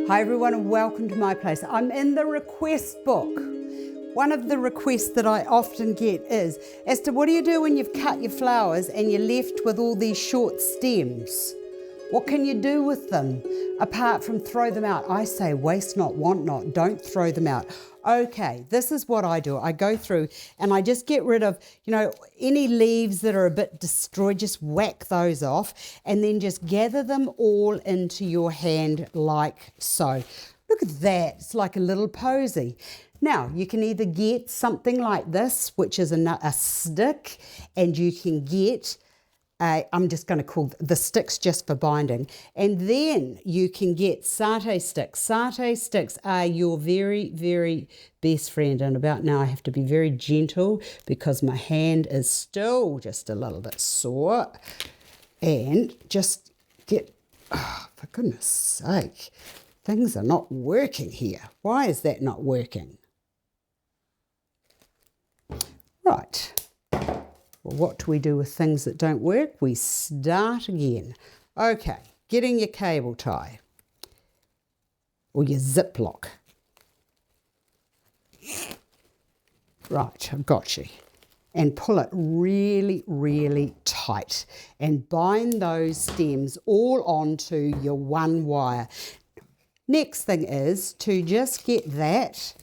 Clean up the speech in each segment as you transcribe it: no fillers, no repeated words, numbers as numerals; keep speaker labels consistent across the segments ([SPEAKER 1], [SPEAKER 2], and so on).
[SPEAKER 1] Hi everyone and welcome to my place. I'm in the request book. One of the requests that I often get is, Astar, what do you do when you've cut your flowers and you're left with all these short stems? What can you do with them apart from throw them out? I say waste not, want not, don't throw them out. Okay, this is what I do. I go through and I just get rid of, any leaves that are a bit destroyed, just whack those off and then just gather them all into your hand like so. Look at that, it's like a little posy. Now, you can either get something like this, which is a stick, and you can get I'm just going to call the sticks just for binding. And then you can get satay sticks. Satay sticks are your very, very best friend. And about now I have to be very gentle because my hand is still just a little bit sore. And just get, for goodness sake, things are not working here. Why is that not working? Right. Well, what do we do with things that don't work? We start again. Okay, getting your cable tie or your zip lock. Right, I've got you. And pull it really, really tight and bind those stems all onto your one wire. Next thing is to just get that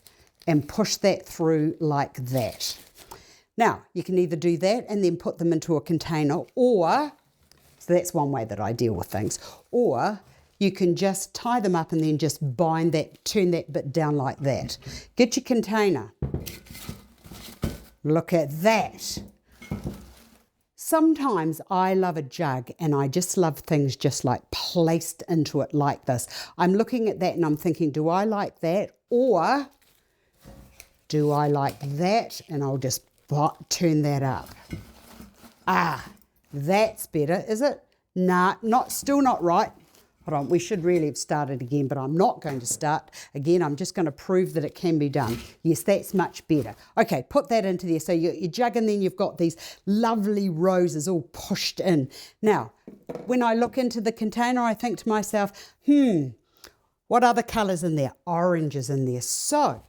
[SPEAKER 1] and push that through like that. Now, you can either do that and then put them into a container, or, so that's one way that I deal with things, or you can just tie them up and then just bind that, turn that bit down like that. Get your container. Look at that. Sometimes I love a jug and I just love things just like placed into it like this. I'm looking at that and I'm thinking, do I like that or do I like that? And I'll just turn that up. That's better, is it? Nah, still not right. Hold on, we should really have started again, but I'm not going to start again. I'm just going to prove that it can be done. Yes, that's much better. Okay, put that into there. So your jug, and then you've got these lovely roses all pushed in. Now, when I look into the container, I think to myself, what other colours in there? Oranges in there. So,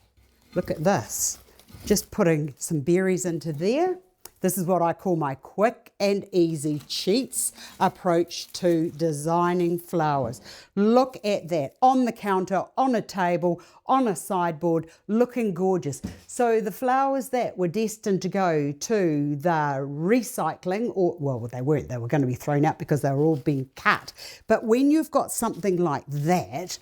[SPEAKER 1] look at this. Just putting some berries into there. This is what I call my quick and easy cheats approach to designing flowers. Look at that, on the counter, on a table, on a sideboard, looking gorgeous. So the flowers that were destined to go to the recycling, or well, they weren't, they were going to be thrown out because they were all being cut. But when you've got something like that,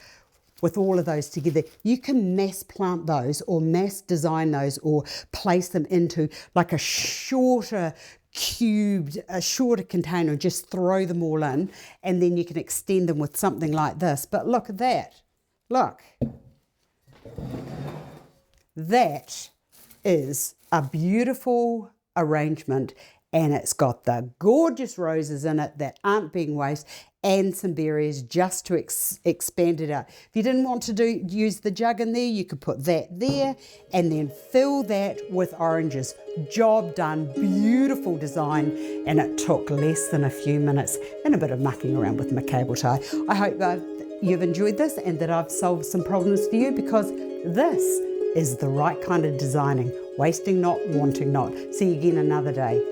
[SPEAKER 1] with all of those together, you can mass plant those or mass design those or place them into like a shorter container, just throw them all in, and then you can extend them with something like this. But look at that. Look. That is a beautiful arrangement, and it's got the gorgeous roses in it that aren't being wasted, and some berries just to expand it out. If you didn't want to use the jug in there, you could put that there and then fill that with oranges. Job done, beautiful design, and it took less than a few minutes and a bit of mucking around with my cable tie. I hope you've enjoyed this and that I've solved some problems for you, because this is the right kind of designing. Wasting not, wanting not. See you again another day.